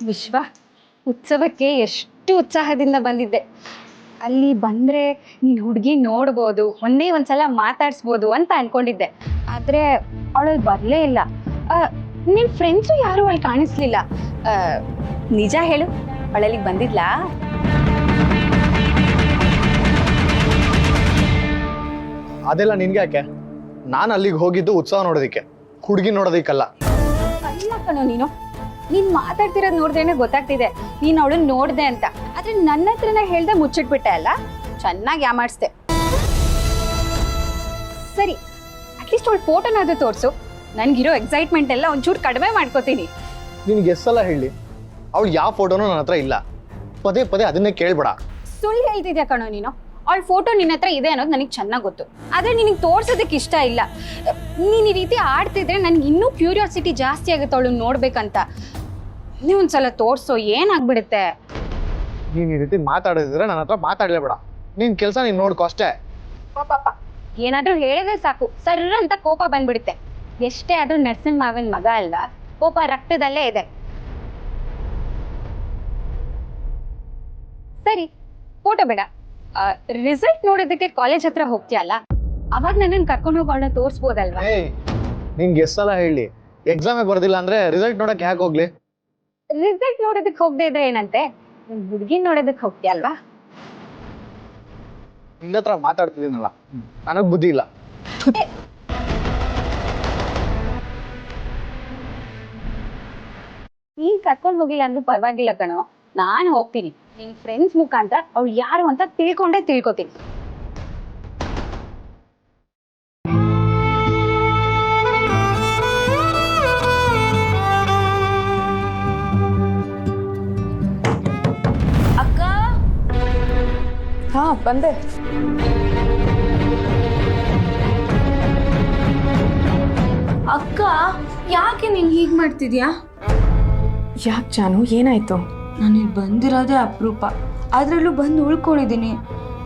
ವಿಶ್ವ ಉತ್ಸವಕ್ಕೆ ಎಷ್ಟು ಉತ್ಸಾಹದಿಂದ ಬಂದಿದ್ದೆ. ಅಲ್ಲಿ ಬಂದರೆ ನೀನು ಹುಡುಗಿ ನೋಡ್ಬೋದು, ಒಂದ್ಸಲ ಮಾತಾಡಿಸ್ಬೋದು ಅಂತ ಅಂದ್ಕೊಂಡಿದ್ದೆ. ಆದರೆ ಅವಳಲ್ಲಿ ಬರಲೇ ಇಲ್ಲ. ನಿನ್ನ ಫ್ರೆಂಡ್ಸು ಯಾರು ಅವಳು ಕಾಣಿಸ್ಲಿಲ್ಲ. ನಿಜ ಹೇಳು, ಅವಳಲ್ಲಿಗೆ ಬಂದಿದ್ಲಾ? ಅದೆಲ್ಲ ನಿನ್ಗೆ ಯಾಕೆ? ನಾನು ಅಲ್ಲಿಗೆ ಹೋಗಿದ್ದು ಉತ್ಸವ ನೋಡೋದಕ್ಕೆ, ಹುಡುಗಿ ನೋಡೋದಕ್ಕಲ್ಲ. ಅಲ್ಲ ಕಣೋ, ನೀನು ಮಾತಾಡ್ತಿರೋದು ನೋಡಿದ್ರೇನೆ ಗೊತ್ತಾಗ್ತಿದೆ ನೀನು ಅವಳನ್ನ ನೋಡಿದೆ ಅಂತ. ಆದರೆ ನನ್ನ ಹತ್ರನೇ ಹೇಳ್ದೆ ಮುಚ್ಚಿಟ್ಬಿಟ್ಟೆ ಅಲ್ಲ, ಚೆನ್ನಾಗಿ ಯಾಮಾಡಿಸ್ದೆ. ಸರಿ, ಅಟ್ಲೀಸ್ಟ್ ಅವಳು ಫೋಟೋನಾದ್ರೂ ತೋರಿಸು, ನನಗಿರೋ ಎಕ್ಸೈಟ್ಮೆಂಟ್ ಎಲ್ಲ ಒಂಚೂರು ಕಡಿಮೆ ಮಾಡ್ಕೋತೀನಿ. ನಿನ್ಗೆ ಎಷ್ಟೆಲ್ಲ ಹೇಳಿ, ಅವಳು ಯಾವ ಫೋಟೋನೂ ನನ್ನ ಹತ್ರ ಇಲ್ಲ. ಪದೇ ಪದೇ ಅದನ್ನೇ ಕೇಳ್ಬೇಡ. ಸುಳ್ಳು ಹೇಳ್ತಿದ್ಯಾ ಕಣೋ ನೀನು. ಅವಳ ಫೋಟೋ ನಿನ್ನ ಹತ್ರ ಇದೆ ಅನ್ನೋದು ನನಗೆ ಚೆನ್ನಾಗಿ ಗೊತ್ತು. ಆದರೆ ನಿನಗೆ ತೋರ್ಸೋದಕ್ಕೆ ಇಷ್ಟ ಇಲ್ಲ. ನೀನು ಈ ರೀತಿ ಆಡ್ತಿದ್ರೆ ನನಗೆ ಇನ್ನೂ ಕ್ಯೂರಿಯಾಸಿಟಿ ಜಾಸ್ತಿ ಆಗುತ್ತೆ ಅವಳನ್ನ ನೋಡ್ಬೇಕಂತ. ನೀವು ಒಂದ್ಸಲ ತೋರಿಸೋ, ಏನಾಗ್ಬಿಡುತ್ತೆ? ನೀನು ಈ ರೀತಿ ಮಾತಾಡಿದ್ರೆ ನನ್ನ ಹತ್ರ ಮಾತಾಡಲೇಬೇಡ. ನಿನ್ನ ಕೆಲಸ ನೀನು ನೋಡ್ಕೊ ಅಷ್ಟೇ. ಪಾಪ, ಏನಾದರೂ ಹೇಳಿದ್ರೆ ಸಾಕು ಸರ್ರ ಅಂತ ಕೋಪ ಬಂದ್ಬಿಡುತ್ತೆ. ಎಷ್ಟೇ ಆದರೂ ನರಸಿಂಹ ಮಾವನ ಮಗ ಅಲ್ವಾ, ಕೋಪ ರಕ್ತದಲ್ಲೇ ಇದೆ. ಸರಿ, ಫೋಟೋ ಬೇಡ, ರಿಸಲ್ಟ್ ನೋಡೋದಕ್ಕೆ ಕಾಲೇಜ್ ಹತ್ರ ಹೋಗ್ತೀಯಲ್ಲ, ಅವಾಗ ನನ್ನನ್ನು ಕರ್ಕೊಂಡು ಹೋಗಿ ಅವಳನ್ನ ತೋರಿಸ್ಬೋದಲ್ವಾ? ನಿನ್ಗೆ ಎಷ್ಟೆಲ್ಲ ಹೇಳಿ, ಎಕ್ಸಾಮೇ ಬರೋದಿಲ್ಲ ಅಂದ್ರೆ ರಿಸಲ್ಟ್ ನೋಡಕ್ಕೆ ಯಾಕೆ ಹೋಗ್ಲಿ? ರಿಸಲ್ಟ್ ನೋಡೋದಕ್ಕೆ ಹೋಗದೆ ಇದ್ರೆ ಏನಂತೆ, ಹುಡುಗಿನ ನೋಡೋದಕ್ಕೆ ಹೋಗ್ತೀಯಲ್ವಾ? ನಿನ್ನ ಹತ್ರ ಮಾತಾಡ್ತಿದ್ದೀನಲ್ಲ, ನನಗ್ ಬುದ್ಧಿ ಇಲ್ಲ. ನೀನ್ ಕರ್ಕೊಂಡು ಹೋಗಿಲ್ಲ ಅಂದ್ರೂ ಪರವಾಗಿಲ್ಲ ಕಣೋ, ನಾನು ಹೋಗ್ತೀನಿ. ನಿನ್ ಫ್ರೆಂಡ್ಸ್ ಮುಖಾಂತರ ಅವ್ಳು ಯಾರು ಅಂತ ತಿಳ್ಕೊತೀನಿ. ಅಕ್ಕ, ಹಾ ಬಂದೆ. ಅಕ್ಕ, ಯಾಕೆ ನೀನ್ ಹೀಗ್ ಮಾಡ್ತಿದ್ಯಾ? ಯಾಕೆ ಜಾನು, ಏನಾಯ್ತು? ನಾನು ಬಂದಿರೋದೇ ಅಪರೂಪ, ಅದ್ರಲ್ಲೂ ಬಂದು ಉಳ್ಕೊಂಡಿದ್ದೀನಿ.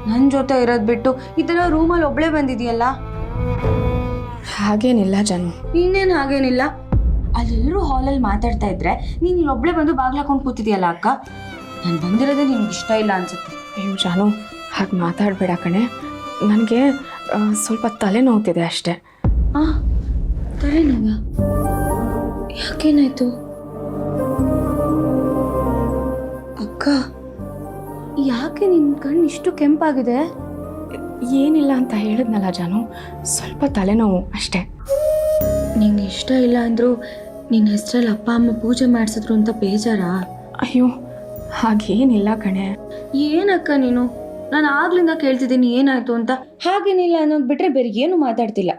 ನನ್ನ ಜೊತೆ ಇರೋದು ಬಿಟ್ಟು ಈ ಥರ ರೂಮಲ್ಲಿ ಒಬ್ಳೆ ಬಂದಿದೆಯಲ್ಲ. ಹಾಗೇನಿಲ್ಲ ಜಾನು. ಇನ್ನೇನು ಹಾಗೇನಿಲ್ಲ, ಅಲ್ಲೆಲ್ಲರೂ ಹಾಲಲ್ಲಿ ಮಾತಾಡ್ತಾ ಇದ್ರೆ ನೀನು ಇಲ್ಲಿ ಒಬ್ಳೆ ಬಂದು ಬಾಗ್ಲಾಕೊಂಡು ಕೂತಿದ್ಯಲ್ಲ ಅಕ್ಕ. ನಾನು ಬಂದಿರೋದೇ ನಿಮ್ಗೆ ಇಷ್ಟ ಇಲ್ಲ ಅನ್ಸುತ್ತೆ. ಅಯ್ಯೋ ಜಾನು, ಹಾಗೆ ಮಾತಾಡಬೇಡ ಕಣೆ. ನನಗೆ ಸ್ವಲ್ಪ ತಲೆನೋವ್ತಿದೆ ಅಷ್ಟೇ. ತಲೆನೋವಾ? ಯಾಕೇನಾಯ್ತು ಅಕ್ಕ? ಯಾಕೆ ನಿನ್ನ ಕಣ್ಣು ಇಷ್ಟು ಕೆಂಪಾಗಿದೆ? ಏನಿಲ್ಲ ಅಂತ ಹೇಳಿದ್ನಲ್ಲ ಜಾನು, ಸ್ವಲ್ಪ ತಲೆನೋವು ಅಷ್ಟೇ. ನಿಂಗೆ ಇಷ್ಟ ಇಲ್ಲ ಅಂದರೂ ನಿನ್ನ ಹೆಸರಲ್ಲಿ ಅಪ್ಪ ಅಮ್ಮ ಪೂಜೆ ಮಾಡಿಸಿದ್ರು ಅಂತ ಬೇಜಾರಾ? ಅಯ್ಯೋ ಹಾಗೇನಿಲ್ಲ ಕಣೆ. ಏನಕ್ಕ ನೀನು? ನಾನು ಆಗ್ಲಿಂದ ಕೇಳ್ತಿದ್ದೀನಿ ಏನಾಯ್ತು ಅಂತ. ಹಾಗೇನಿಲ್ಲ ಅನ್ನೋದು ಬಿಟ್ರೆ ಬೇರೆ ಏನು ಮಾತಾಡ್ತಿಲ್ಲ.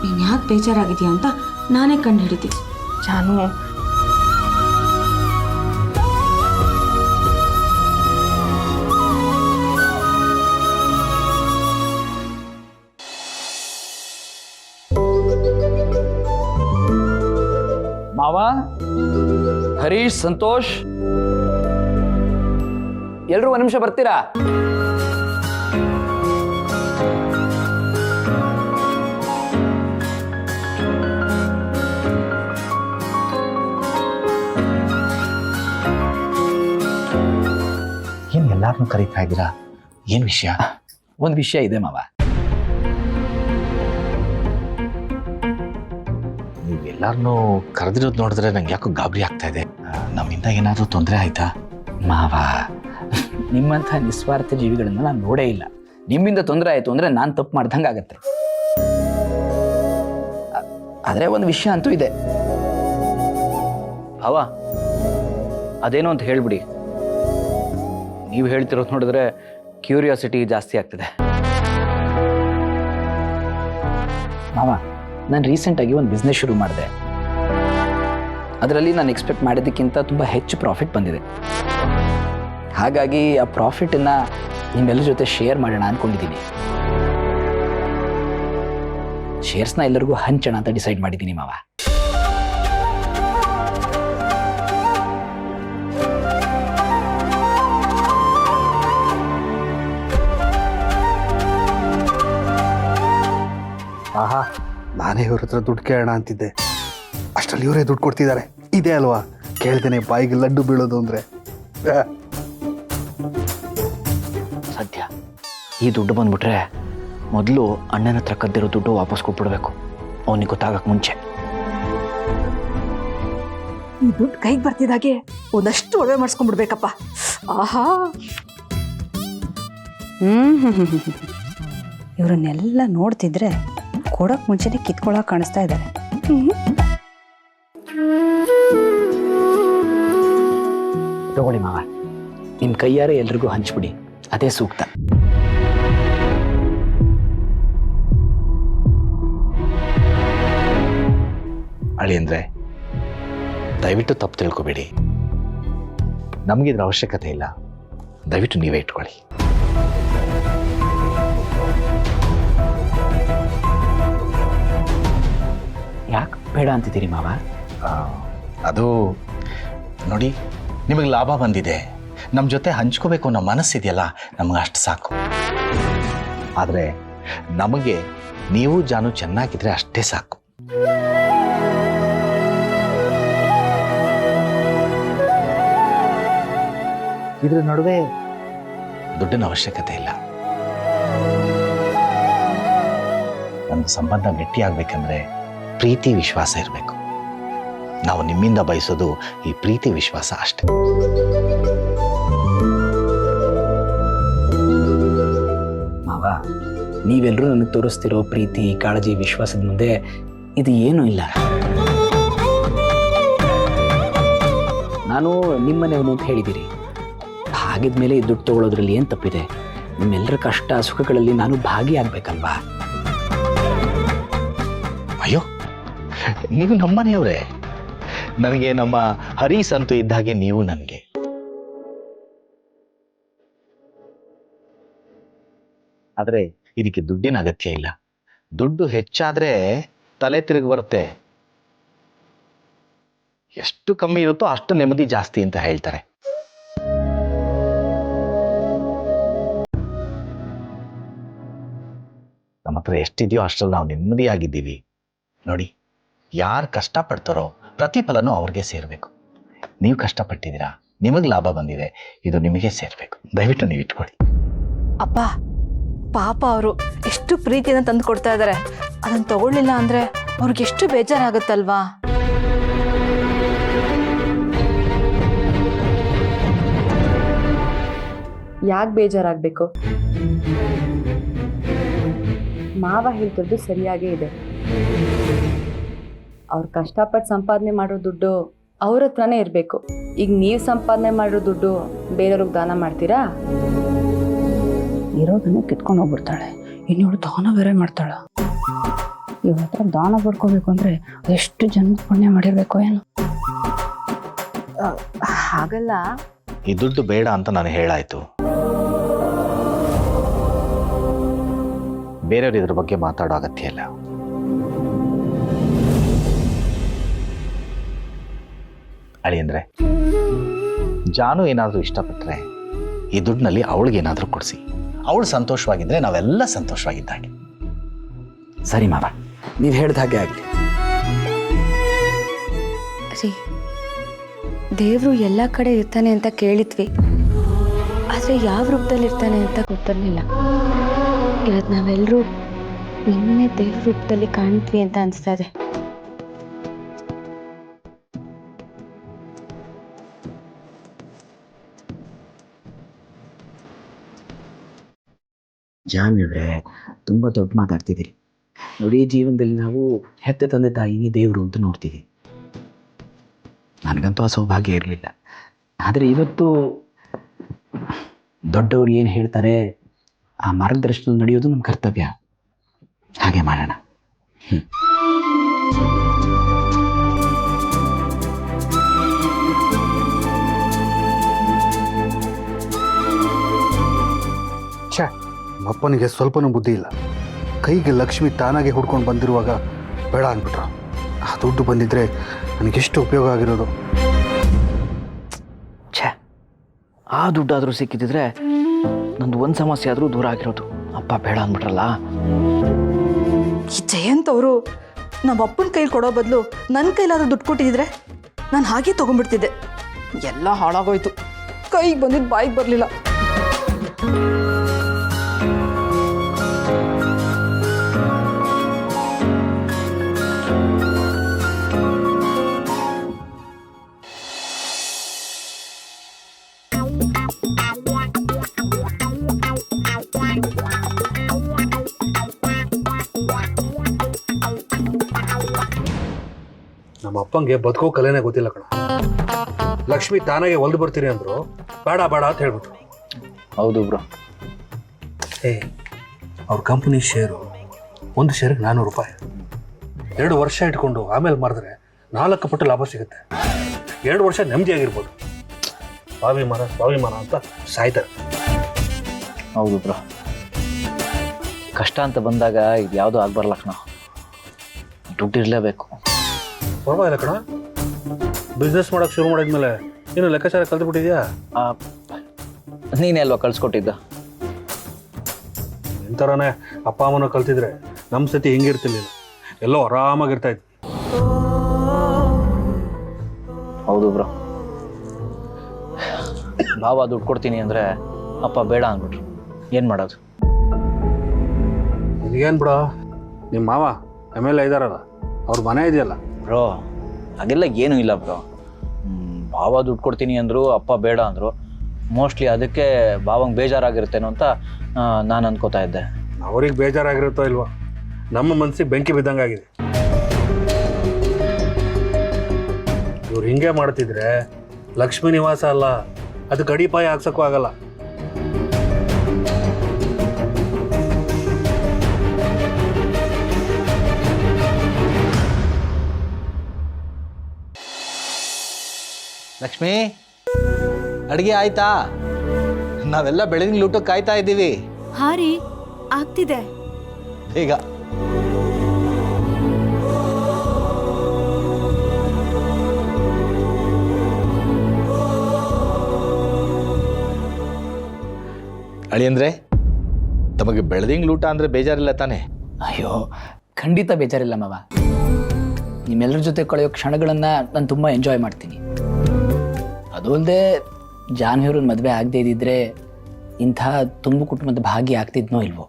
ನೀನು ಯಾಕೆ ಬೇಜಾರಾಗಿದೆಯಾ ಅಂತ ನಾನೇ ಕಂಡು ಹಿಡಿತೀನಿ. ಜಾನು, ಮಾವ, ಹರೀಶ್, ಸಂತೋಷ್, ಎಲ್ರೂ ಒಂದು ನಿಮಿಷ ಬರ್ತೀರಾ? ಏನ್ ಎಲ್ಲಾರನ್ನೂ ಕರೀತಾ ಇದ್ದೀರಾ? ಏನ್ ವಿಷಯ? ಒಂದು ವಿಷಯ ಇದೆ ಮಾವ. ನೀವೆಲ್ಲಾರನ್ನೂ ಕರೆದಿರೋದು ನೋಡಿದ್ರೆ ನಂಗೆ ಯಾಕೋ ಗಾಬರಿ ಆಗ್ತಾ ಇದೆ. ನಮ್ಮಿಂದ ಏನಾದರೂ ತೊಂದರೆ ಆಯ್ತಾ? ಮಾವ, ನಿಮ್ಮಂಥ ನಿಸ್ವಾರ್ಥ ಜೀವಿಗಳನ್ನ ನಾನು ನೋಡೇ ಇಲ್ಲ. ನಿಮ್ಮಿಂದ ತೊಂದರೆ ಆಯಿತು ಅಂದರೆ ನಾನು ತಪ್ಪು ಮಾಡ್ದಂಗೆ ಆಗತ್ತೆ. ಆದರೆ ಒಂದು ವಿಷಯ ಅಂತೂ ಇದೆ. ಭಾವ, ಅದೇನೋ ಅಂತ ಹೇಳ್ಬಿಡಿ. ನೀವು ಹೇಳ್ತಿರೋದು ನೋಡಿದ್ರೆ ಕ್ಯೂರಿಯಾಸಿಟಿ ಜಾಸ್ತಿ ಆಗ್ತಿದೆ. ಮಾವ, ನಾನು ರೀಸೆಂಟಾಗಿ ಒಂದು ಬಿಸ್ನೆಸ್ ಶುರು ಮಾಡಿದೆ. ಅದರಲ್ಲಿ ನಾನು ಎಕ್ಸ್ಪೆಕ್ಟ್ ಮಾಡಿದ್ದಕ್ಕಿಂತ ತುಂಬ ಹೆಚ್ಚು ಪ್ರಾಫಿಟ್ ಬಂದಿದೆ. ಹಾಗಾಗಿ ಆ ಪ್ರಾಫಿಟನ್ನು ನಿಮ್ಮೆಲ್ಲರ ಜೊತೆ ಶೇರ್ ಮಾಡೋಣ ಅಂದ್ಕೊಂಡಿದ್ದೀನಿ. ಶೇರ್ಸ್ನ ಎಲ್ಲರಿಗೂ ಹಂಚೋಣ ಅಂತ ಡಿಸೈಡ್ ಮಾಡಿದ್ದೀನಿ ಮಾವ. ಆಹಾ, ನಾನೇ ಇವ್ರ ಹತ್ರ ದುಡ್ಡು ಕೇಳೋಣ ಅಂತಿದ್ದೆ, ಅಷ್ಟರಲ್ಲಿ ಇವರೇ ದುಡ್ಡು ಕೊಡ್ತಿದ್ದಾರೆ. ಇದೆ ಅಲ್ವಾ, ಕೇಳ್ತೇನೆ ಬಾಯಿಗೆ ಲಡ್ಡು ಬೀಳೋದು ಅಂದರೆ. ಸದ್ಯ ಈ ದುಡ್ಡು ಬಂದ್ಬಿಟ್ರೆ ಮೊದಲು ಅಣ್ಣನ ಹತ್ರ ಕದ್ದಿರೋ ದುಡ್ಡು ವಾಪಸ್ ಕೊಟ್ಬಿಡ್ಬೇಕು, ಅವನಿಗೆ ಗೊತ್ತಾಗಕ್ಕೆ ಮುಂಚೆ. ಈ ದುಡ್ಡು ಕೈಗೆ ಬರ್ತಿದ್ದಾಗೆ ಒಂದಷ್ಟು ಒಡವೆ ಮಾಡಿಸ್ಕೊಂಡ್ಬಿಡ್ಬೇಕಪ್ಪ. ಆಹಾ, ಇವರನ್ನೆಲ್ಲ ನೋಡ್ತಿದ್ರೆ ಕೊಡೋಕ್ ಮುಂಚೆನೆ ಕಿತ್ಕೊಳಕ್ ಕಾಣಿಸ್ತಾ ಇದ್ದಾರೆ. ತಗೊಳ್ಳಿ ಮಾವ, ನಿಮ್ಮ ಕೈಯಾರೆ ಎಲ್ರಿಗೂ ಹಂಚ್ಬಿಡಿ, ಅದೇ ಸೂಕ್ತ. ಅಳಿಯಂದ್ರೆ ದಯವಿಟ್ಟು ತಪ್ಪು ತಿಳ್ಕೊಬೇಡಿ, ನಮಗಿದ್ರ ಅವಶ್ಯಕತೆ ಇಲ್ಲ, ದಯವಿಟ್ಟು ನೀವೇ ಇಟ್ಕೊಳ್ಳಿ. ಯಾಕೆ ಬೇಡ ಅಂತಿದ್ದೀರಿ ಮಾವ? ಅದು ನೋಡಿ, ನಿಮಗೆ ಲಾಭ ಬಂದಿದೆ, ನಮ್ಮ ಜೊತೆ ಹಂಚ್ಕೋಬೇಕು ಅನ್ನೋ ಮನಸ್ಸಿದೆಯಲ್ಲ, ನಮಗೆ ಅಷ್ಟು ಸಾಕು. ಆದರೆ ನಮಗೆ ನೀವು ಜಾನು ಚೆನ್ನಾಗಿದ್ರೆ ಅಷ್ಟೇ ಸಾಕು. ಇದ್ರ ನಡುವೆ ದುಡ್ಡಿನ ಅವಶ್ಯಕತೆ ಇಲ್ಲ. ನಮ್ಮ ಸಂಬಂಧ ಗಟ್ಟಿಯಾಗಬೇಕಂದ್ರೆ ಪ್ರೀತಿ ವಿಶ್ವಾಸ ಇರಬೇಕು. ನಾವು ನಿಮ್ಮಿಂದ ಬಯಸೋದು ಈ ಪ್ರೀತಿ ವಿಶ್ವಾಸ ಅಷ್ಟೇ. ಮಾವ, ನೀವೆಲ್ಲರೂ ನನಗೆ ತೋರಿಸ್ತಿರೋ ಪ್ರೀತಿ, ಕಾಳಜಿ, ವಿಶ್ವಾಸದ ಮುಂದೆ ಇದು ಏನೂ ಇಲ್ಲ. ನಾನು ನಿಮ್ಮನೆಯವನು ಅಂತ ಹೇಳಿದ್ದೀರಿ, ಹಾಗಿದ್ಮೇಲೆ ಈ ದುಡ್ಡು ತಗೊಳ್ಳೋದ್ರಲ್ಲಿ ಏನು ತಪ್ಪಿದೆ? ನಿಮ್ಮೆಲ್ಲರ ಕಷ್ಟ ಸುಖಗಳಲ್ಲಿ ನಾನು ಭಾಗಿಯಾಗಬೇಕಲ್ವಾ? ಅಯ್ಯೋ, ನೀವು ನಮ್ಮನೆಯವರೇ. ನನಗೆ ನಮ್ಮ ಹರೀಶ್ ಅಂತೂ ಇದ್ದಾಗೆ ನೀವು ನನಗೆ. ಆದರೆ ಇದಕ್ಕೆ ದುಡ್ಡಿನ ಅಗತ್ಯ ಇಲ್ಲ. ದುಡ್ಡು ಹೆಚ್ಚಾದ್ರೆ ತಲೆ ತಿರುಗಿ ಬರುತ್ತೆ. ಎಷ್ಟು ಕಮ್ಮಿ ಇರುತ್ತೋ ಅಷ್ಟು ನೆಮ್ಮದಿ ಜಾಸ್ತಿ ಅಂತ ಹೇಳ್ತಾರೆ. ನಮ್ಮ ಹತ್ರ ಎಷ್ಟಿದೆಯೋ ಅಷ್ಟರಲ್ಲಿ ನಾವು ನೆಮ್ಮದಿಯಾಗಿದ್ದೀವಿ. ನೋಡಿ, ಯಾರು ಕಷ್ಟಪಡ್ತಾರೋ ಪ್ರತಿಫಲನೂ ಅವ್ರಿಗೆ ಸೇರಬೇಕು. ನೀವು ಕಷ್ಟಪಟ್ಟಿದ್ದೀರಾ, ನಿಮಗೆ ಲಾಭ ಬಂದಿದೆ, ಇದು ನಿಮಗೆ ಸೇರಬೇಕು. ದಯವಿಟ್ಟು ನೀವು ಇಟ್ಕೊಳ್ಳಿ. ಅಪ್ಪ ಪಾಪ ಅವರು ಎಷ್ಟು ಪ್ರೀತಿಯನ್ನು ತಂದು ಕೊಡ್ತಾ ಇದ್ದಾರೆ, ಅದನ್ನು ತಗೊಳ್ಳಿಲ್ಲ ಅಂದರೆ ಅವ್ರಿಗೆ ಎಷ್ಟು ಬೇಜಾರಾಗುತ್ತಲ್ವಾ? ಯಾಕೆ ಬೇಜಾರಾಗಬೇಕು? ಮಾವ ಹೇಳ್ತಿದ್ದು ಸರಿಯಾಗೇ ಇದೆ. ಅವ್ರು ಕಷ್ಟಪಟ್ಟು ಸಂಪಾದನೆ ಮಾಡೋ ದುಡ್ಡು ಅವ್ರ ಹತ್ರನೇ ಇರಬೇಕು. ಈಗ ನೀವು ಸಂಪಾದನೆ ಮಾಡೋ ದುಡ್ಡು ಬೇರೆಯವ್ರಿಗೆ ದಾನ ಮಾಡ್ತೀರಾ? ಇರೋದನ್ನು ಕಿತ್ಕೊಂಡು ಹೋಗ್ಬಿಡ್ತಾಳೆ, ಇನ್ನಿವಳು ದಾನ ಬೇರೆ ಮಾಡ್ತಾಳ. ಇವ್ರ ಹತ್ರ ದಾನ ಪಡ್ಕೋಬೇಕು ಅಂದ್ರೆ ಎಷ್ಟು ಜನ್ಮ ಪುಣ್ಯ ಮಾಡಿರ್ಬೇಕು ಏನು. ಹಾಗಲ್ಲ, ಈ ದುಡ್ಡು ಬೇಡ ಅಂತ ನಾನು ಹೇಳಾಯ್ತು. ಬೇರೆಯವ್ರು ಇದ್ರ ಬಗ್ಗೆ ಮಾತಾಡೋ ಅಗತ್ಯ ಇಲ್ಲ. ಅಳಿಯಂದ್ರೆ, ಜಾನು ಏನಾದರೂ ಇಷ್ಟಪಟ್ಟರೆ ಈ ದುಡ್ಡಿನಲ್ಲಿ ಅವಳಿಗೇನಾದರೂ ಕೊಡಿಸಿ. ಅವಳು ಸಂತೋಷವಾಗಿದ್ದರೆ ನಾವೆಲ್ಲ ಸಂತೋಷವಾಗಿದ್ದಾಗೆ. ಸರಿ ಮಾವ, ನೀವು ಹೇಳ್ದ ಹಾಗೆ ಆಗಲಿ. ರೀ, ದೇವರು ಎಲ್ಲ ಕಡೆ ಇರ್ತಾನೆ ಅಂತ ಕೇಳಿದ್ವಿ, ಆದರೆ ಯಾವ ರೂಪದಲ್ಲಿ ಇರ್ತಾನೆ ಅಂತ ಗೊತ್ತಿರಲಿಲ್ಲ. ಇವತ್ತು ನಾವೆಲ್ಲರೂ ನಿನ್ನೆ ದೇವ್ರ ರೂಪದಲ್ಲಿ ಕಾಣ್ತೀವಿ ಅಂತ ಅನಿಸ್ತಾ ಇದೆ. ಜಾನ್ಯವರೇ, ತುಂಬ ದೊಡ್ಡ ಮಾತಾಡ್ತಿದ್ದೀರಿ. ನೋಡಿ, ಜೀವನದಲ್ಲಿ ನಾವು ಹೆತ್ತ ತಂದೆ ತಾಯಿನಿ ದೇವರು ಅಂತ ನೋಡ್ತೀವಿ. ನನಗಂತೂ ಆ ಸೌಭಾಗ್ಯ ಇರಲಿಲ್ಲ. ಆದರೆ ಇವತ್ತು ದೊಡ್ಡವರು ಏನು ಹೇಳ್ತಾರೆ ಆ ಮಾರ್ಗದರ್ಶನ ನಡೆಯೋದು ನಮ್ಮ ಕರ್ತವ್ಯ. ಹಾಗೆ ಮಾಡೋಣ. ಛೇ, ಅಪ್ಪನಿಗೆ ಸ್ವಲ್ಪನೂ ಬುದ್ಧಿ ಇಲ್ಲ. ಕೈಗೆ ಲಕ್ಷ್ಮಿ ತಾನಾಗೆ ಹುಡ್ಕೊಂಡು ಬಂದಿರುವಾಗ ಬೇಡ ಅಂದ್ಬಿಟ್ರು. ಆ ದುಡ್ಡು ಬಂದಿದ್ರೆ ನನಗೆಷ್ಟು ಉಪಯೋಗ ಆಗಿರೋದು. ಛೇ, ಆ ದುಡ್ಡಾದರೂ ಸಿಕ್ಕಿದ್ರೆ ನಂದು ಒಂದು ಸಮಸ್ಯೆ ಆದರೂ ದೂರ ಆಗಿರೋದು. ಅಪ್ಪ ಬೇಡ ಅಂದ್ಬಿಟ್ರಲ್ಲ. ಈ ಜಯಂತ್ ಅವರು ನಮ್ಮ ಅಪ್ಪನ ಕೈಲಿ ಕೊಡೋ ಬದಲು ನನ್ನ ಕೈಲಾದ್ರೂ ದುಡ್ಡು ಕೊಟ್ಟಿದ್ರೆ ನಾನು ಹಾಗೆ ತೊಗೊಂಡ್ಬಿಡ್ತಿದ್ದೆ. ಎಲ್ಲ ಹಾಳಾಗೋಯ್ತು. ಕೈಗೆ ಬಂದಿದ್ದು ಬಾಯಿಗೆ ಬರಲಿಲ್ಲ. ನಮ್ಮ ಅಪ್ಪಂಗೆ ಬದುಕೋ ಕಲೆನೇ ಗೊತ್ತಿಲ್ಲ ಕಣ. ಲಕ್ಷ್ಮಿ ತಾನಾಗೆ ಹೊಲ್ದು ಬರ್ತೀರಿ ಅಂದ್ರು, ಬೇಡ ಬೇಡ ಅಂತ ಹೇಳ್ಬಿಟ್ರು. ಹೌದು ಬ್ರೋ. ಅವ್ರ ಕಂಪ್ನಿ ಶೇರು ಒಂದು ಶೇರಿಗೆ 400 ರೂಪಾಯಿ. 2 ವರ್ಷ ಇಟ್ಕೊಂಡು ಆಮೇಲೆ ಮಾರಿದ್ರೆ 4 ಪಟ್ಟು ಲಾಭ ಸಿಗುತ್ತೆ. 2 ವರ್ಷ ನೆಮ್ಮದಿಯಾಗಿರ್ಬೋದು. ಸ್ವಾಭಿಮಾನ ಅಂತ ಸಾಯ್ತಾರೆ. ಹೌದು ಬ್ರೋ. ಕಷ್ಟ ಅಂತ ಬಂದಾಗ ಇದು ಯಾವುದೂ ಆಗ್ಬಾರಲ್ಲ ಕಣ. ದುಡ್ಡು ಇರಲೇಬೇಕು. ಪರವಾಗಿಲ್ಲ ಕಣ, ಬಿಸ್ನೆಸ್ ಮಾಡೋಕೆ ಶುರು ಮಾಡಿದ್ಮೇಲೆ ನೀನು ಲೆಕ್ಕಾಚಾರ ಕಲ್ತ್ಬಿಟ್ಟಿದ್ಯಾ? ನೀನೇ ಅಲ್ವಾ ಕಳ್ಸ್ಕೊಟ್ಟಿದ್ದ. ಇಂಥರನೇ ಅಪ್ಪ ಅಮ್ಮನ ಕಲ್ತಿದ್ರೆ ನಮ್ಮ ಸ್ಥಿತಿ ಹಿಂಗಿರ್ತಿರ್ಲಿಲ್ಲ, ಎಲ್ಲೋ ಆರಾಮಾಗಿರ್ತಾ ಇದ್ವಿ. ಹೌದು ಬ್ರೋ. ಭಾವ ದುಡ್ಡು ಕೊಡ್ತೀನಿ ಅಂದರೆ ಅಪ್ಪ ಬೇಡ ಅಂದ್ಬಿಟ್ರು. ಏನು ಮಾಡೋದು? ನಿನಗೇನು ಬಿಡ, ನಿಮ್ಮ ಮಾವ MLA ಇದ್ದಾರಲ್ಲ, ಅವ್ರ ಮನೆ ಇದೆಯಲ್ಲ. ಬ್ರೋ ಹಾಗೆಲ್ಲ ಏನೂ ಇಲ್ಲ ಬ್ರೋ. ಭಾವ ದುಡ್ಡು ಕೊಡ್ತೀನಿ ಅಂದರು, ಅಪ್ಪ ಬೇಡ ಅಂದರು. ಮೋಸ್ಟ್ಲಿ ಅದಕ್ಕೆ ಭಾವಂಗೆ ಬೇಜಾರಾಗಿರುತ್ತೇನೋ ಅಂತ ನಾನು ಅನ್ಕೋತಾ ಇದ್ದೆ. ಅವ್ರಿಗೆ ಬೇಜಾರಾಗಿರುತ್ತೋ ಇಲ್ವೋ, ನಮ್ಮ ಮನಸ್ಸಿಗೆ ಬೆಂಕಿ ಬಿದ್ದಂಗಾಗಿದೆ. ಇವ್ರು ಹಿಂಗೆ ಮಾಡ್ತಿದ್ರೆ ಲಕ್ಷ್ಮೀ ನಿವಾಸ ಅಲ್ಲ, ಅದಕ್ಕೆ ಅಡಿಪಾಯ ಹಾಕ್ಸಕ್ಕೂ ಆಗಲ್ಲ. ಲಕ್ಷ್ಮಿ, ಅಡುಗೆ ಆಯ್ತಾ? ನಾವೆಲ್ಲ ಬೆಳಗಿನ ಊಟಕ್ಕೆ ಕಾಯ್ತಾ ಇದ್ದೀವಿ. ಹಾ ರೀ, ಆಗ್ತಿದೆ. ಬೇಗ. ಅಳಿಯಂದ್ರೆ, ತಮಗೆ ಬೆಳದಿಂಗ್ಳ ಊಟ ಅಂದರೆ ಬೇಜಾರಿಲ್ಲ ತಾನೆ? ಅಯ್ಯೋ ಖಂಡಿತ ಬೇಜಾರಿಲ್ಲ ಮಾವ. ನಿಮ್ಮೆಲ್ಲರ ಜೊತೆ ಕಳೆಯೋ ಕ್ಷಣಗಳನ್ನು ನಾನು ತುಂಬ ಎಂಜಾಯ್ ಮಾಡ್ತೀನಿ. ಅದು ಅಲ್ಲದೆ ಜಾನ್ವಿಯವ್ರನ್ನ ಮದುವೆ ಆಗದೇ ಇದ್ದಿದ್ರೆ ಇಂಥ ತುಂಬ ಕುಟುಂಬದ ಭಾಗಿ ಆಗ್ತಿದ್ನೋ ಇಲ್ವೋ.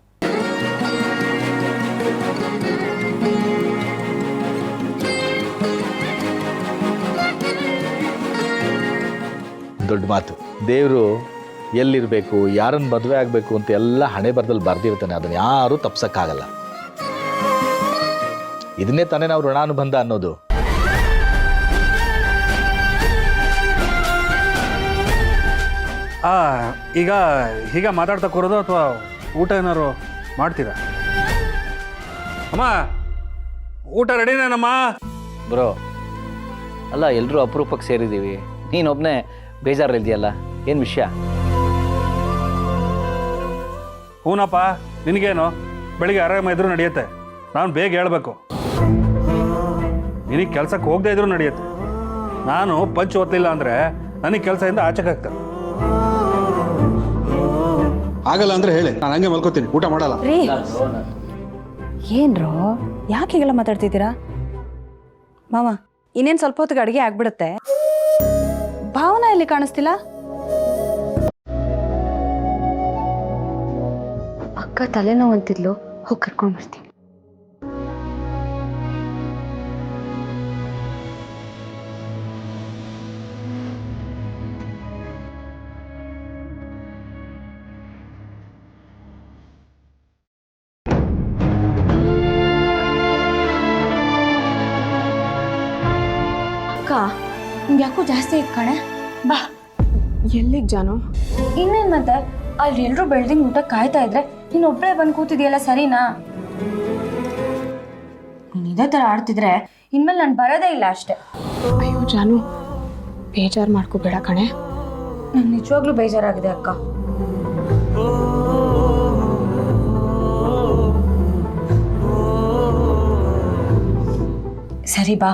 ದೊಡ್ಡ ಮಾತು. ದೇವರು ಎಲ್ಲಿರಬೇಕು, ಯಾರನ್ನು ಮದುವೆ ಆಗಬೇಕು ಅಂತ ಎಲ್ಲ ಹಣೆ ಬರದಲ್ಲಿ ಬರ್ದಿರ್ತಾನೆ. ಅದನ್ನು ಯಾರೂ ತಪ್ಸಕ್ಕಾಗಲ್ಲ. ಇದನ್ನೇ ತಾನೇ ನಾವು ಋಣಾನುಬಂಧ ಅನ್ನೋದು. ಈಗ ಹೀಗೆ ಮಾತಾಡ್ತಾ ಕೂರೋದು ಅಥವಾ ಊಟ ಏನಾರು ಮಾಡ್ತೀರಾ? ಅಮ್ಮ, ಊಟ ರೆಡಿನೇನಮ್ಮ? ಬ್ರೋ, ಅಲ್ಲ ಎಲ್ಲರೂ ಅಪರೂಪಕ್ಕೆ ಸೇರಿದ್ದೀವಿ, ನೀನೊಬ್ಬನೇ ಬೇಜಾರಿದೆಯಲ್ಲ, ಏನು ವಿಷಯ? ಹೂನಪ್ಪ, ನಿನಗೇನು? ಬೆಳಿಗ್ಗೆ ಆರಾಮ ಇದ್ರೂ ನಡೆಯುತ್ತೆ, ನಾನು ಬೇಗ ಹೇಳ್ಬೇಕು. ನಿನಗೆ ಕೆಲ್ಸಕ್ಕೆ ಹೋಗದೆ ಇದ್ರೂ ನಡೆಯುತ್ತೆ. ನಾನು ಪಂಚ್ ಓದ್ಲಿಲ್ಲ ಅಂದರೆ ನನಗೆ ಕೆಲಸದಿಂದ ಆಚೆಗೆ ಹಾಕ್ತಾರೆ. ಆಗಲ್ಲ ಅಂದರೆ ಹೇಳಿ, ನಾನು ಹಂಗೆ ಮಲ್ಕೋತೀನಿ, ಊಟ ಮಾಡಲ್ಲ. ರೀ, ಏನ್ರೋ ಯಾಕೆ ಹೀಗೆಲ್ಲ ಮಾತಾಡ್ತಿದ್ದೀರಾ? ಮಾವ, ಇನ್ನೇನು ಸ್ವಲ್ಪ ಹೊತ್ತಿಗೆ ಅಡುಗೆ ಆಗ್ಬಿಡುತ್ತೆ. ಭಾವನಾ ಎಲ್ಲಿ ಕಾಣಿಸ್ತಿಲ್ಲ? ಅಕ್ಕ ತಲೆನೋವು ಅಂತಿದ್ಲು, ಹೋಗಿ ಕರ್ಕೊಂಡು ಬರ್ತೀನಿ. ಅಕ್ಕ, ಯಾಕೋ ಜಾಸ್ತಿ ಆಯ್ತು ಕಣೆ. ಬಾ. ಎಲ್ಲಿಗೆ ಜಾನು? ಇನ್ನೇನು ಮತ್ತೆ, ಅಲ್ಲಿ ಎಲ್ಲರೂ ಬೆಳ್ದಿಂಗ್ ಊಟ ಕಾಯ್ತಾ ಇದ್ರೆ ನೀನು ಒಬ್ಬಳೇ ಬಂದು ಕೂತಿದ್ಯಲ್ಲ, ಸರಿನಾ? ನೀನು ಇದೇ ಥರ ಆಡ್ತಿದ್ರೆ ಇನ್ಮೇಲೆ ನಾನು ಬರೋದೇ ಇಲ್ಲ ಅಷ್ಟೇ. ಅಯ್ಯೋ ಜಾನು, ಬೇಜಾರು ಮಾಡ್ಕೋಬೇಡ ಕಣೆ. ನಂಗೆ ನಿಜವಾಗ್ಲೂ ಬೇಜಾರಾಗಿದೆ ಅಕ್ಕ. ಸರಿ ಬಾ,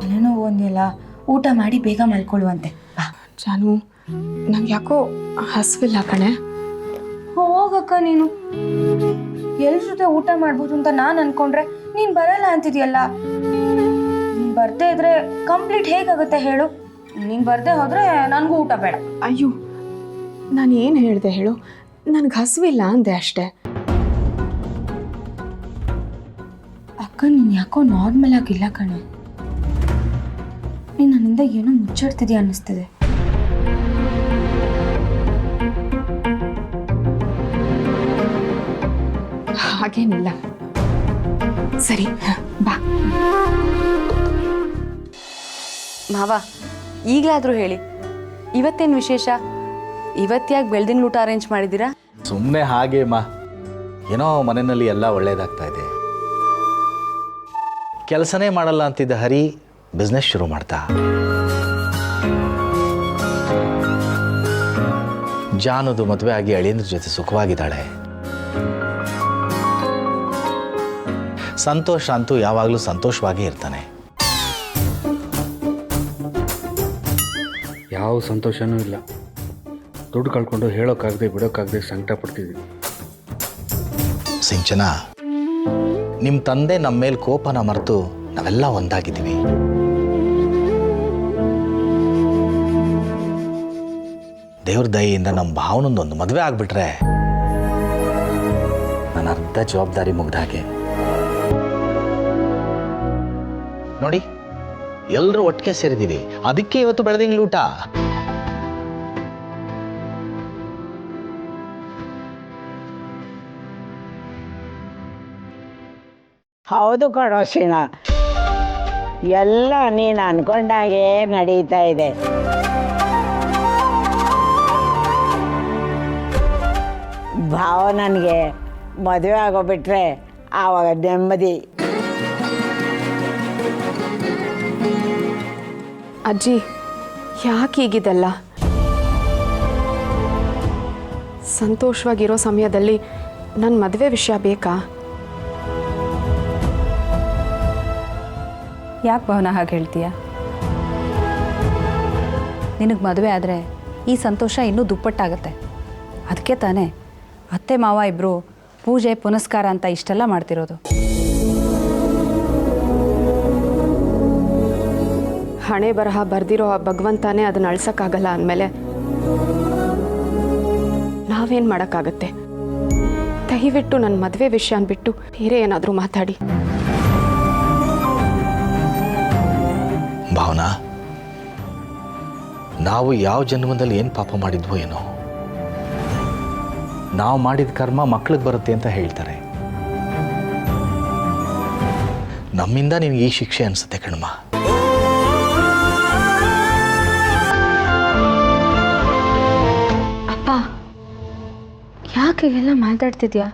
ನಾನೇನೋ ಒಂದಿಲ್ಲ, ಊಟ ಮಾಡಿ ಬೇಗ ಮಲ್ಕೊಳ್ಳುವಂತೆ ಬಾ. ಜಾನು, ನಂಗೆ ಯಾಕೋ ಹಸಿವಿಲ್ಲ ಕಣೆ. ಹೋಗಕ್ಕ, ನೀನು ಎಲ್ರ ಜೊತೆ ಊಟ ಮಾಡ್ಬೋದು ಅಂತ ನಾನು ಅನ್ಕೊಂಡ್ರೆ ನೀನು ಬರಲ್ಲ ಅಂತಿದ್ಯಲ್ಲ. ನೀನು ಬರ್ದೇ ಇದ್ರೆ ಕಂಪ್ಲೀಟ್ ಹೇಗಾಗುತ್ತೆ ಹೇಳು? ನೀನು ಬರ್ದೇ ಹೋದರೆ ನನಗೂ ಊಟ ಬೇಡ. ಅಯ್ಯೋ, ನಾನು ಏನು ಹೇಳಿದೆ ಹೇಳು? ನನಗೆ ಹಸುವಿಲ್ಲ ಅಂದೆ ಅಷ್ಟೇ. ಅಕ್ಕ ನೀನು ಯಾಕೋ ನಾರ್ಮಲ್ ಆಗಿಲ್ಲ ಕಣೆ. ನೀನು ನನ್ನಿಂದ ಏನೋ ಮುಚ್ಚಾಡ್ತಿದ್ಯಾ ಅನ್ನಿಸ್ತಿದೆ. ಹಾಗೇನಿಲ್ಲ. ಸರಿ, ಬಾ. ಮಾವ, ಈಗಲಾದರೂ ಹೇಳಿ, ಇವತ್ತೇನು ವಿಶೇಷ? ಇವತ್ತ್ಯಾಕೆ ಬೆಳ್ದಿನ ಊಟ ಅರೇಂಜ್ ಮಾಡಿದ್ದೀರಾ? ಸುಮ್ಮನೆ ಹಾಗೆ ಮಾ, ಏನೋ ಮನೆಯಲ್ಲಿ ಎಲ್ಲ ಒಳ್ಳೇದಾಗ್ತಾ ಇದೆ. ಕೆಲಸನೇ ಮಾಡಲ್ಲ ಅಂತಿದ್ದ ಹರಿ ಬಿಸ್ನೆಸ್ ಶುರು ಮಾಡ್ತಾ. ಜಾನುದು ಮದುವೆ ಆಗಿ ಅಳಿಯಂದ್ರ ಜೊತೆ ಸುಖವಾಗಿದ್ದಾಳೆ. ಸಂತೋಷ ಅಂತೂ ಯಾವಾಗಲೂ ಸಂತೋಷವಾಗಿ ಇರ್ತಾನೆ. ಯಾವ ಸಂತೋಷನೂ ಇಲ್ಲ. ದುಡ್ಡು ಕಳ್ಕೊಂಡು ಹೇಳೋಕ್ಕಾಗದೆ ಬಿಡೋಕ್ಕಾಗದೆ ಸಂಕಟ ಪಡ್ತಿದ್ದೀನಿ. ಸಿಂಚನ, ನಿಮ್ಮ ತಂದೆ ನಮ್ಮ ಮೇಲೆ ಕೋಪನ ಮರೆತು ನಾವೆಲ್ಲ ಒಂದಾಗಿದ್ದೀವಿ. ದೇವ್ರ ದಯೆಯಿಂದ ನಮ್ಮ ಭಾವನೊಂದೊಂದು ಮದುವೆ ಆಗಿಬಿಟ್ರೆ ನನ್ನ ಅರ್ಧ ಜವಾಬ್ದಾರಿ ಮುಗ್ದ ಹಾಗೆ. ನೋಡಿ, ಎಲ್ಲರೂ ಒಟ್ಟಿಗೆ ಸೇರಿದ್ದೀವಿ. ಅದಕ್ಕೆ ಇವತ್ತು ಬೆಳೆದಿಂಗ್ಳ ಊಟ. ಹೌದು ಕಣೋ ಶಿಣ, ಎಲ್ಲ ನೀನು ಅನ್ಕೊಂಡಾಗೆ ನಡೀತಾ ಇದೆ. ಭಾವ ನನಗೆ ಮದುವೆ ಆಗೋಬಿಟ್ರೆ ಆವಾಗ ನೆಮ್ಮದಿ. ಅಜ್ಜಿ, ಯಾಕೆ ಹೀಗಿದೆಲ್ಲ? ಸಂತೋಷವಾಗಿರೋ ಸಮಯದಲ್ಲಿ ನನ್ನ ಮದುವೆ ವಿಷಯ ಬೇಕಾ? ಯಾಕೆ ಭಾವನಾ ಹಾಗೆ ಹೇಳ್ತೀಯ? ನಿನಗೆ ಮದುವೆ ಆದರೆ ಈ ಸಂತೋಷ ಇನ್ನೂ ದುಪ್ಪಟ್ಟಾಗತ್ತೆ. ಅದಕ್ಕೆ ತಾನೇ ಅತ್ತೆ ಮಾವ ಇಬ್ಬರು ಪೂಜೆ ಪುನಸ್ಕಾರ ಅಂತ ಇಷ್ಟೆಲ್ಲ ಮಾಡ್ತಿರೋದು. ಹಣೆ ಬರಹ ಬರ್ದಿರೋ ಆ ಭಗವಂತನೇ ಅದನ್ನ ಅಳ್ಸಕ್ಕಾಗಲ್ಲ ಅಂದಮೇಲೆ ನಾವೇನು ಮಾಡೋಕ್ಕಾಗತ್ತೆ? ದಯವಿಟ್ಟು ನನ್ನ ಮದುವೆ ವಿಷಯ ಅಂದ್ಬಿಟ್ಟು ಬೇರೆ ಏನಾದರೂ ಮಾತಾಡಿ. ಭಾವನಾ, ನಾವು ಯಾವ ಜನ್ಮದಲ್ಲಿ ಏನು ಪಾಪ ಮಾಡಿದ್ವೋ ಏನೋ, ನಾವು ಮಾಡಿದ ಕರ್ಮ ಮಕ್ಳಿಗೆ ಬರುತ್ತೆ ಅಂತ ಹೇಳ್ತಾರೆ. ನಮ್ಮಿಂದ ನಿನಗೆ ಈ ಶಿಕ್ಷೆ ಅನಿಸುತ್ತೆ ಕಣ್ಮ. ಅಪ್ಪ, ಯಾಕೆ ಎಲ್ಲ ಮಾತಾಡ್ತಿದ್ಯಾ?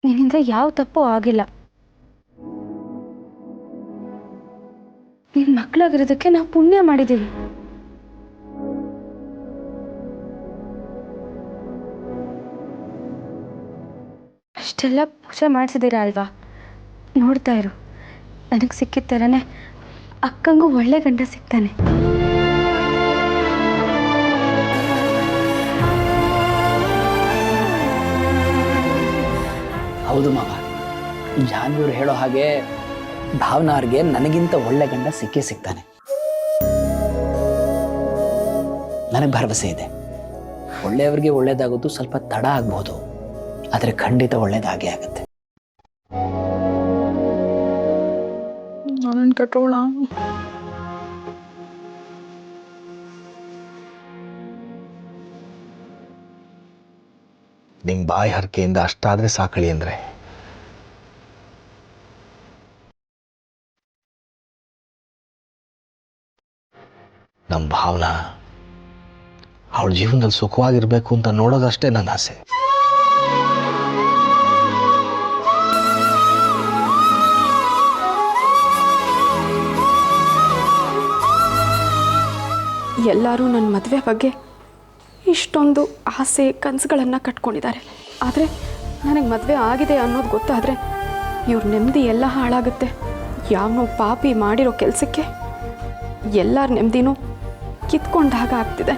ನಿನ್ನಿಂದ ಯಾವ ತಪ್ಪು ಆಗಿಲ್ಲ. ನಿನ್ನ ಮಕ್ಕಳಾಗಿರೋದಕ್ಕೆ ನಾವು ಪುಣ್ಯ ಮಾಡಿದ್ದೀವಿ. ಅಷ್ಟೆಲ್ಲ ಪೂಜೆ ಮಾಡಿಸಿದ್ದೀರಾ ಅಲ್ವಾ? ನೋಡ್ತಾ ಇರು, ನನಗೆ ಸಿಕ್ಕಿದ ಥರನೇ ಅಕ್ಕಂಗೂ ಒಳ್ಳೆ ಗಂಡ ಸಿಗ್ತಾನೆ. ಹೌದು ಮಾವ, ಜಾನ್ವಿಯವ್ರು ಹೇಳೋ ಹಾಗೆ ಭಾವನಾರ್ಗೆ ನನಗಿಂತ ಒಳ್ಳೆ ಗಂಡ ಸಿಕ್ಕೇ ಸಿಗ್ತಾನೆ. ನನಗೆ ಭರವಸೆ ಇದೆ. ಒಳ್ಳೆಯವ್ರಿಗೆ ಒಳ್ಳೇದಾಗೋದು ಸ್ವಲ್ಪ ತಡ ಆಗ್ಬೋದು, ಆದರೆ ಖಂಡಿತ ಒಳ್ಳೇದಾಗೇ ಆಗುತ್ತೆ. ನಿಮ್ಮ ಬಾಯಿ ಹರಕೆಯಿಂದ ಅಷ್ಟಾದರೆ ಸಾಕಳಿ ಅಂದರೆ ನಮ್ಮ ಭಾವನಾ ಅವಳ ಜೀವನದಲ್ಲಿ ಸುಖವಾಗಿರ್ಬೇಕು ಅಂತ ನೋಡೋದಷ್ಟೇ ನನ್ನ ಆಸೆ. ಎಲ್ಲರೂ ನನ್ನ ಮದುವೆ ಬಗ್ಗೆ ಇಷ್ಟೊಂದು ಆಸೆ ಕನಸುಗಳನ್ನು ಕಟ್ಕೊಂಡಿದ್ದಾರೆ. ಆದರೆ ನನಗೆ ಮದುವೆ ಆಗಿದೆ ಅನ್ನೋದು ಗೊತ್ತಾದರೆ ಇವ್ರ ನೆಮ್ಮದಿ ಎಲ್ಲ ಹಾಳಾಗುತ್ತೆ. ಯಾವನೋ ಪಾಪಿ ಮಾಡಿರೋ ಕೆಲಸಕ್ಕೆ ಎಲ್ಲರ ನೆಮ್ಮದಿನೂ ಕಿತ್ಕೊಂಡಾಗ ಆಗ್ತಿದೆ.